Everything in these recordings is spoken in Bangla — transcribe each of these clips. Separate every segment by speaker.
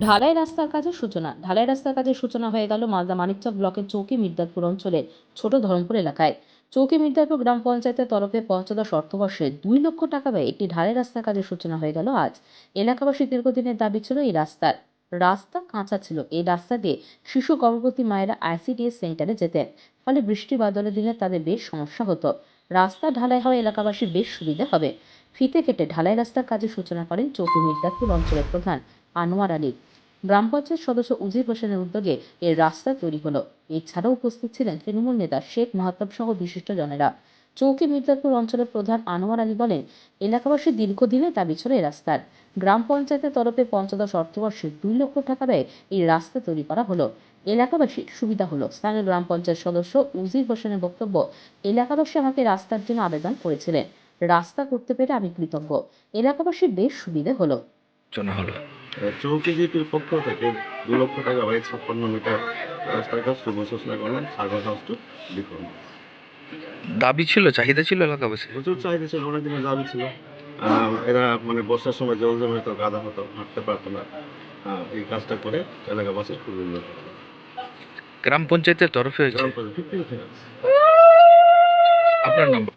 Speaker 1: ঢালাই রাস্তার কাজের সূচনা হয়ে গেল মালদা মানিকচক ব্লকের চৌকি মির্দারপুর অঞ্চলের ছোট ধরমপুর এলাকায়। চৌকি মির্দারপুর গ্রাম পঞ্চায়েতের তরফে পঞ্চদশ অর্থবর্ষে 2 লক্ষ টাকা ব্যয়ে একটি ঢালাই রাস্তার কাজের সূচনা হয়ে গেল আজ। এলাকাবাসীর দীর্ঘদিনের দাবি ছিল এই রাস্তা কাঁচা ছিল। এই রাস্তা দিয়ে শিশু গর্ভবতী মায়েরা ICDS সেন্টারে যেতেন, ফলে বৃষ্টি বাদলের দিনে তাদের বেশ সমস্যা হতো। রাস্তা ঢালাই হওয়ায় এলাকাবাসীর বেশ সুবিধা হবে। ফিতে কেটে ঢালাই রাস্তার কাজের সূচনা করেন চৌকি মির্দারপুর অঞ্চলের প্রধান আনোয়ার আলী। গ্রাম পঞ্চায়েত সদস্য উজির হোসেনের উদ্যোগে এই রাস্তা তৈরি হলো। এছাড়াও উপস্থিত ছিলেন তৃণমূল নেতা শেখ মাহাতাব সহ বিশিষ্টজনেরা। চৌকি মির্জাপুর অঞ্চলের প্রধান আনোয়ার আলী বলেন, এলাকাবাসীর দীর্ঘদিনের দাবি ছিল এই রাস্তার। গ্রাম পঞ্চায়েতের তরফে পঞ্চদশ অর্থবর্ষে 2 লক্ষ টাকা ব্যয়ে এই রাস্তা তৈরি করা হলো। এলাকাবাসীর সুবিধা হলো। স্থানীয় গ্রাম পঞ্চায়েত সদস্য উজির হোসেনের বক্তব্য, এলাকাবাসী আমাকে রাস্তার জন্য আবেদন করেছিলেন। রাস্তা করতে পেরে আমি কৃতজ্ঞ। এলাকাবাসীর বেশ সুবিধা হলো।
Speaker 2: চৌকি জিপির পক্ষ থেকে 2 লক্ষ টাকা ব্যয়ে 56 মিটার রাস্তার কাজ শুভ সূচনা করলেন সাগর হাউস টু বিক্রম।
Speaker 3: দাবি ছিল, চাহিদা ছিল এলাকাবাসী,
Speaker 2: প্রচুর চাহিদা ছিল, অনেকদিনের দাবি ছিল। এরা বর্ষার সময় জল জমে হতো, কাদা হতো, হাঁটতে পারতো না। এই কাজটা করে এলাকাবাসীর খুব উন্নত।
Speaker 3: গ্রাম পঞ্চায়েতের তরফে হয়েছে। আপনার নম্বর?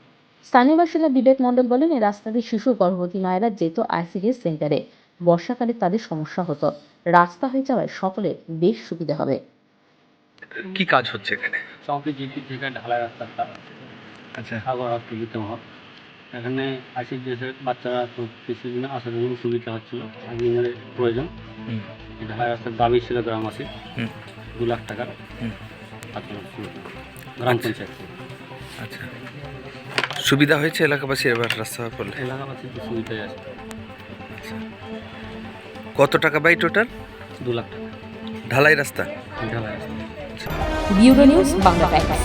Speaker 1: স্থানীয় বাসিন্দা বিবেক মণ্ডল বলেন, এই রাস্তা দিয়ে শিশু গর্ভবতী মায়েরা যেত ICDS সেন্টারে। বর্ষাকালে তাদের সমস্যা হতো। রাস্তা হয়ে যাওয়ায় সকলের বেশ সুবিধা হবে।
Speaker 3: কি কাজ হচ্ছে এখানে?
Speaker 4: চৌকি জিপি থেকে ঢালাই রাস্তাটা
Speaker 3: আচ্ছা,
Speaker 4: সাগর হাসতে দিতে হয়। এখানে ICDS বাচ্চারা তো কিছুদিন আসার জন্য সুবিধা হচ্ছিল, দিনের প্রয়োজন। ঢালাই রাস্তার দাবি ছিল গ্রামবাসী 2 লাখ টাকার গ্রাম পঞ্চায়েত।
Speaker 3: আচ্ছা, সুবিধা হয়েছে এলাকাবাসী এবার রাস্তা করলে?
Speaker 4: এলাকাবাসীর তো সুবিধাই আছে।
Speaker 3: আচ্ছা, কত টাকা বাই টোটাল?
Speaker 4: 2 লাখ টাকা
Speaker 3: ঢালাই রাস্তা।
Speaker 4: ঢালাই রাস্তা।
Speaker 1: Bureau news Bangla Times.